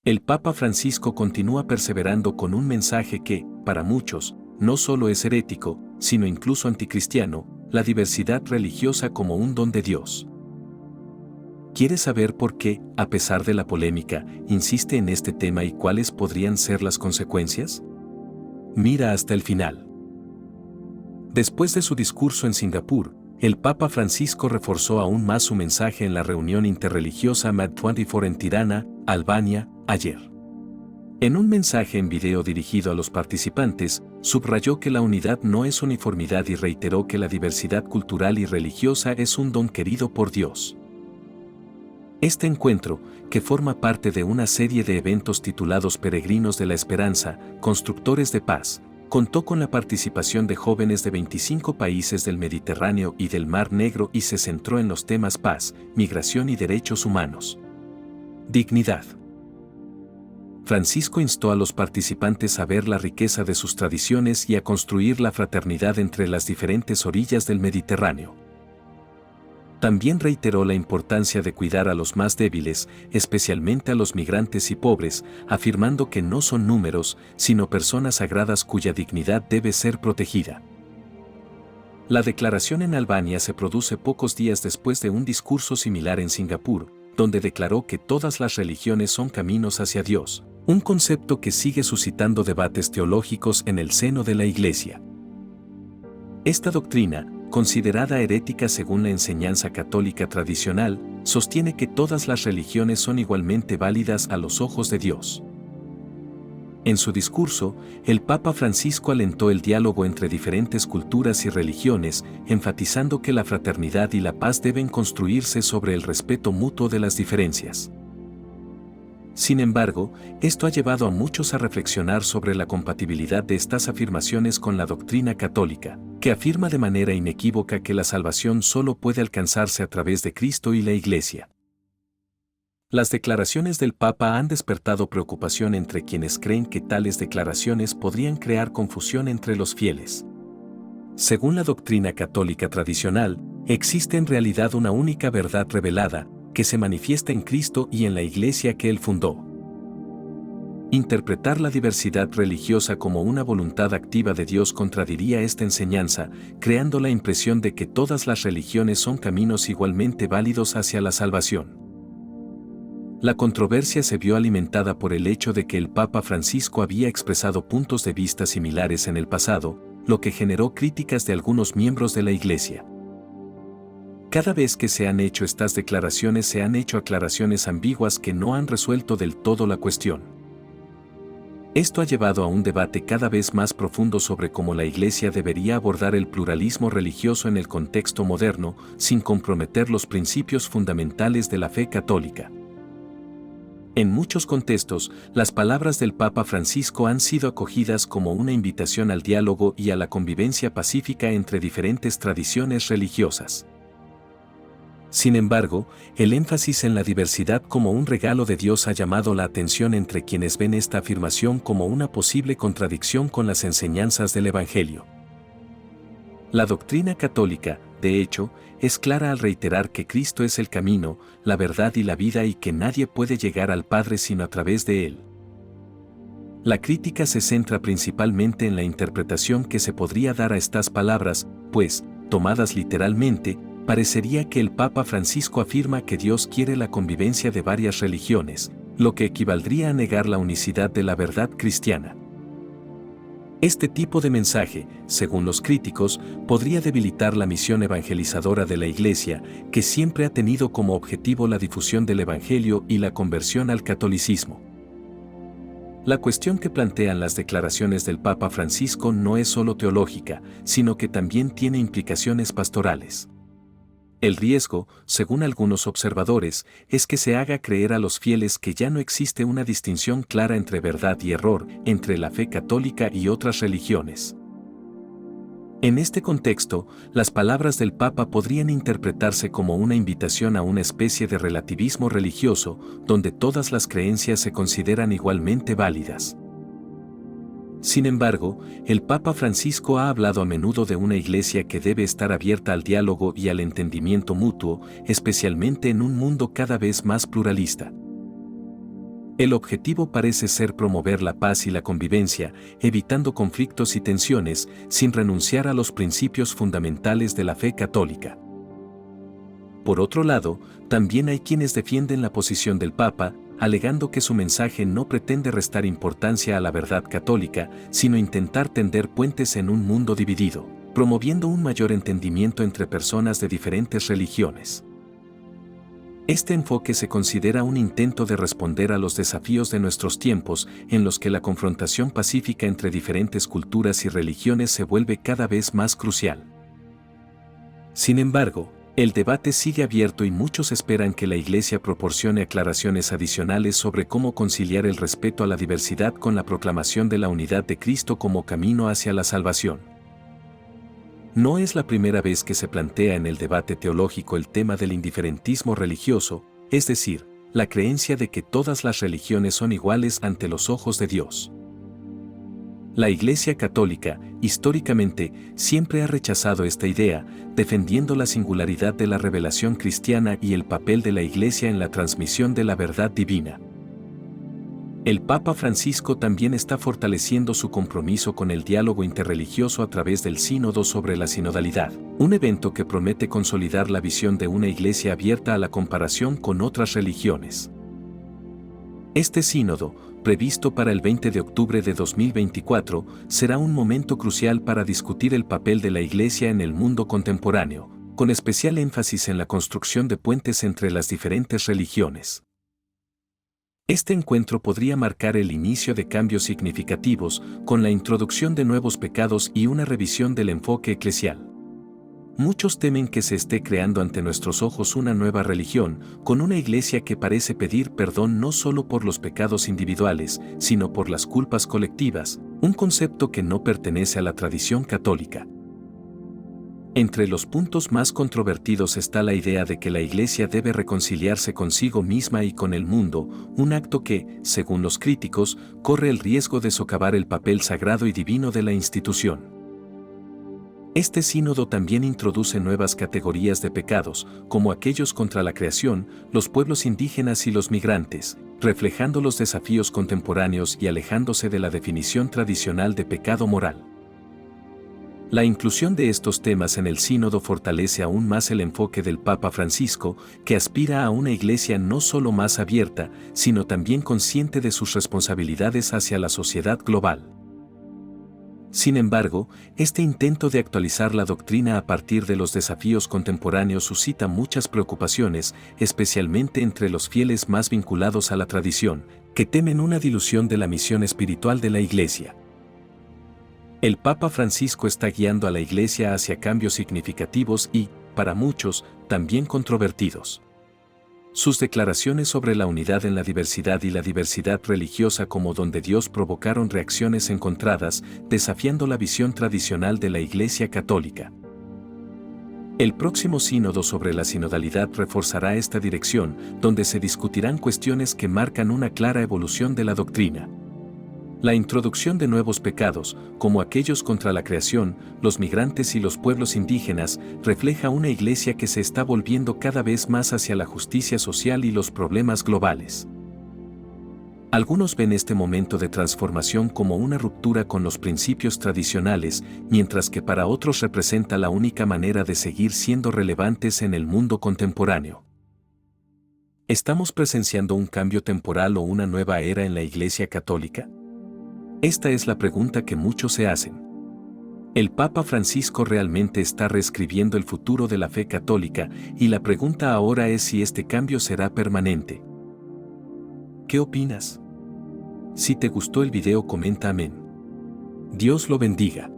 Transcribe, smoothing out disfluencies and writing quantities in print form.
El Papa Francisco continúa perseverando con un mensaje que, para muchos, no solo es herético, sino incluso anticristiano, la diversidad religiosa como un don de Dios. ¿Quieres saber por qué, a pesar de la polémica, insiste en este tema y cuáles podrían ser las consecuencias? Mira hasta el final. Después de su discurso en Singapur, el Papa Francisco reforzó aún más su mensaje en la reunión interreligiosa MAD24 en Tirana, Albania, ayer. En un mensaje en video dirigido a los participantes, subrayó que la unidad no es uniformidad y reiteró que la diversidad cultural y religiosa es un don querido por Dios. Este encuentro, que forma parte de una serie de eventos titulados Peregrinos de la Esperanza, Constructores de Paz, contó con la participación de jóvenes de 25 países del Mediterráneo y del Mar Negro y se centró en los temas paz, migración y derechos humanos. Dignidad. Francisco instó a los participantes a ver la riqueza de sus tradiciones y a construir la fraternidad entre las diferentes orillas del Mediterráneo. También reiteró la importancia de cuidar a los más débiles, especialmente a los migrantes y pobres, afirmando que no son números, sino personas sagradas cuya dignidad debe ser protegida. La declaración en Albania se produce pocos días después de un discurso similar en Singapur, donde declaró que todas las religiones son caminos hacia Dios, un concepto que sigue suscitando debates teológicos en el seno de la Iglesia. Esta doctrina, considerada herética según la enseñanza católica tradicional, sostiene que todas las religiones son igualmente válidas a los ojos de Dios. En su discurso, el Papa Francisco alentó el diálogo entre diferentes culturas y religiones, enfatizando que la fraternidad y la paz deben construirse sobre el respeto mutuo de las diferencias. Sin embargo, esto ha llevado a muchos a reflexionar sobre la compatibilidad de estas afirmaciones con la doctrina católica, que afirma de manera inequívoca que la salvación solo puede alcanzarse a través de Cristo y la Iglesia. Las declaraciones del Papa han despertado preocupación entre quienes creen que tales declaraciones podrían crear confusión entre los fieles. Según la doctrina católica tradicional, existe en realidad una única verdad revelada, que se manifiesta en Cristo y en la Iglesia que Él fundó. Interpretar la diversidad religiosa como una voluntad activa de Dios contradiría esta enseñanza, creando la impresión de que todas las religiones son caminos igualmente válidos hacia la salvación. La controversia se vio alimentada por el hecho de que el Papa Francisco había expresado puntos de vista similares en el pasado, lo que generó críticas de algunos miembros de la Iglesia. Cada vez que se han hecho estas declaraciones se han hecho aclaraciones ambiguas que no han resuelto del todo la cuestión. Esto ha llevado a un debate cada vez más profundo sobre cómo la Iglesia debería abordar el pluralismo religioso en el contexto moderno, sin comprometer los principios fundamentales de la fe católica. En muchos contextos, las palabras del Papa Francisco han sido acogidas como una invitación al diálogo y a la convivencia pacífica entre diferentes tradiciones religiosas. Sin embargo, el énfasis en la diversidad como un regalo de Dios ha llamado la atención entre quienes ven esta afirmación como una posible contradicción con las enseñanzas del Evangelio. La doctrina católica, de hecho, es clara al reiterar que Cristo es el camino, la verdad y la vida y que nadie puede llegar al Padre sino a través de Él. La crítica se centra principalmente en la interpretación que se podría dar a estas palabras, pues, tomadas literalmente, parecería que el Papa Francisco afirma que Dios quiere la convivencia de varias religiones, lo que equivaldría a negar la unicidad de la verdad cristiana. Este tipo de mensaje, según los críticos, podría debilitar la misión evangelizadora de la Iglesia, que siempre ha tenido como objetivo la difusión del Evangelio y la conversión al catolicismo. La cuestión que plantean las declaraciones del Papa Francisco no es solo teológica, sino que también tiene implicaciones pastorales. El riesgo, según algunos observadores, es que se haga creer a los fieles que ya no existe una distinción clara entre verdad y error, entre la fe católica y otras religiones. En este contexto, las palabras del Papa podrían interpretarse como una invitación a una especie de relativismo religioso, donde todas las creencias se consideran igualmente válidas. Sin embargo, el Papa Francisco ha hablado a menudo de una Iglesia que debe estar abierta al diálogo y al entendimiento mutuo, especialmente en un mundo cada vez más pluralista. El objetivo parece ser promover la paz y la convivencia, evitando conflictos y tensiones, sin renunciar a los principios fundamentales de la fe católica. Por otro lado, también hay quienes defienden la posición del Papa, alegando que su mensaje no pretende restar importancia a la verdad católica, sino intentar tender puentes en un mundo dividido, promoviendo un mayor entendimiento entre personas de diferentes religiones. Este enfoque se considera un intento de responder a los desafíos de nuestros tiempos, en los que la confrontación pacífica entre diferentes culturas y religiones se vuelve cada vez más crucial. Sin embargo, el debate sigue abierto y muchos esperan que la Iglesia proporcione aclaraciones adicionales sobre cómo conciliar el respeto a la diversidad con la proclamación de la unidad de Cristo como camino hacia la salvación. No es la primera vez que se plantea en el debate teológico el tema del indiferentismo religioso, es decir, la creencia de que todas las religiones son iguales ante los ojos de Dios. La Iglesia Católica, históricamente, siempre ha rechazado esta idea, defendiendo la singularidad de la revelación cristiana y el papel de la Iglesia en la transmisión de la verdad divina. El Papa Francisco también está fortaleciendo su compromiso con el diálogo interreligioso a través del Sínodo sobre la sinodalidad, un evento que promete consolidar la visión de una Iglesia abierta a la comparación con otras religiones. Este sínodo, previsto para el 20 de octubre de 2024, será un momento crucial para discutir el papel de la Iglesia en el mundo contemporáneo, con especial énfasis en la construcción de puentes entre las diferentes religiones. Este encuentro podría marcar el inicio de cambios significativos, con la introducción de nuevos pecados y una revisión del enfoque eclesial. Muchos temen que se esté creando ante nuestros ojos una nueva religión, con una iglesia que parece pedir perdón no solo por los pecados individuales, sino por las culpas colectivas, un concepto que no pertenece a la tradición católica. Entre los puntos más controvertidos está la idea de que la Iglesia debe reconciliarse consigo misma y con el mundo, un acto que, según los críticos, corre el riesgo de socavar el papel sagrado y divino de la institución. Este sínodo también introduce nuevas categorías de pecados, como aquellos contra la creación, los pueblos indígenas y los migrantes, reflejando los desafíos contemporáneos y alejándose de la definición tradicional de pecado moral. La inclusión de estos temas en el sínodo fortalece aún más el enfoque del Papa Francisco, que aspira a una iglesia no solo más abierta, sino también consciente de sus responsabilidades hacia la sociedad global. Sin embargo, este intento de actualizar la doctrina a partir de los desafíos contemporáneos suscita muchas preocupaciones, especialmente entre los fieles más vinculados a la tradición, que temen una dilución de la misión espiritual de la Iglesia. El Papa Francisco está guiando a la Iglesia hacia cambios significativos y, para muchos, también controvertidos. Sus declaraciones sobre la unidad en la diversidad y la diversidad religiosa como don de Dios provocaron reacciones encontradas, desafiando la visión tradicional de la Iglesia Católica. El próximo sínodo sobre la sinodalidad reforzará esta dirección, donde se discutirán cuestiones que marcan una clara evolución de la doctrina. La introducción de nuevos pecados, como aquellos contra la creación, los migrantes y los pueblos indígenas, refleja una iglesia que se está volviendo cada vez más hacia la justicia social y los problemas globales. Algunos ven este momento de transformación como una ruptura con los principios tradicionales, mientras que para otros representa la única manera de seguir siendo relevantes en el mundo contemporáneo. ¿Estamos presenciando un cambio temporal o una nueva era en la Iglesia Católica? Esta es la pregunta que muchos se hacen. El Papa Francisco realmente está reescribiendo el futuro de la fe católica, y la pregunta ahora es si este cambio será permanente. ¿Qué opinas? Si te gustó el video, comenta amén. Dios lo bendiga.